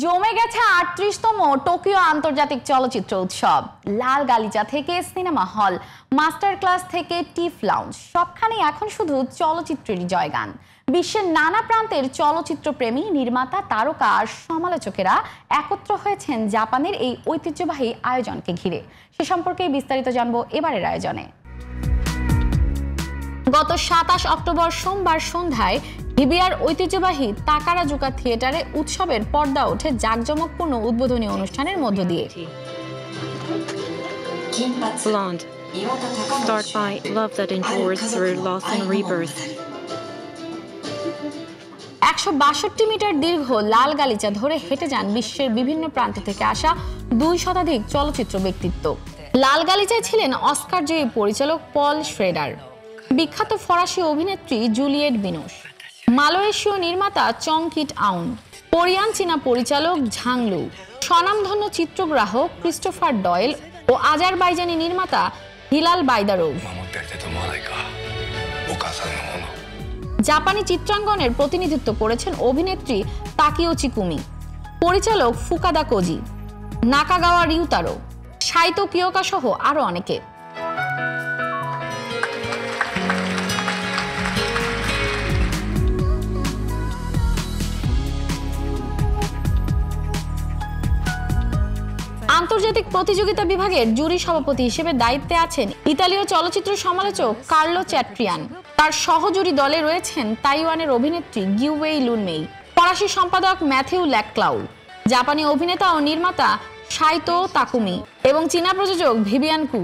জমে গেছে ৩৮তম টোকিও আন্তর্জাতিক চলচ্চিত্র উৎসব। লাল গালিচা থেকে সিনেমা হল, মাস্টার ক্লাস থেকে টিফ লাউঞ্জ, সবখানে এখন শুধু চলচ্চিত্রেরই জয়গান। বিশ্বের নানা প্রান্তের চলচ্চিত্র প্রেমী, নির্মাতা, তারকা আর সমালোচকেরা একত্র হয়েছেন জাপানের এই ঐতিহ্যবাহী আয়োজনকে ঘিরে। সে সম্পর্কে বিস্তারিত জানবো এবারের আয়োজনে। গত ২৭ অক্টোবর সোমবার সন্ধ্যায় হিবিয়ার ঐতিহ্যবাহী তাকারাজুকা থিয়েটারে উৎসবের পর্দা ওঠে জাঁকজমকপূর্ণ উদ্বোধনী অনুষ্ঠানের মধ্য দিয়ে। Blonde, start by love that endures through loss and rebirth. ১৬২ meter দীর্ঘ লাল গালিচা ধরে হেঁটে যান বিশ্বের বিভিন্ন প্রান্ত থেকে আসা ২০০ শতাধিক চলচ্চিত্র ব্যক্তিত্ব। লাল গালিচায় ছিলেন অস্কার জয়ী পরিচালক পল শ্রেডার, বিখ্যাত ফরাসি অভিনেত্রী জুলিয়েট বিনোশ, মালয়েশীয় নির্মাতা চং কিট আউন, কোরিয়ান চীনা পরিচালক ঝাং লু, স্বনামধন্য চিত্রগ্রাহক ক্রিস্টোফার ডয়েল ও আজারবাইজানি নির্মাতা হিলাল বাইদারোভ। জাপানি চিত্রাঙ্গনের প্রতিনিধিত্ব করেছেন অভিনেত্রী তাকিওচি কুমি, পরিচালক ফুকাদা কোজি, নাকাগাওয়া রিউতারো, সাইতো কিয়োকা সহ আরো অনেকে। আন্তর্জাতিক প্রতিযোগিতা বিভাগের জুরি সভাপতি হিসেবে দায়িত্বে আছেন ইতালীয় চলচ্চিত্র সমালোচক কার্লো চ্যাট্রিয়ান। তার সহজুরি দলে রয়েছেন তাইওয়ানের অভিনেত্রী গিউওয়েই লুনমেই, ফরাসি সম্পাদক ম্যাথিউ ল্যাকক্লাউ, জাপানি অভিনেতা ও নির্মাতা সাইতো তাকুমি এবং চীনা প্রযোজক ভিভিয়ান কু।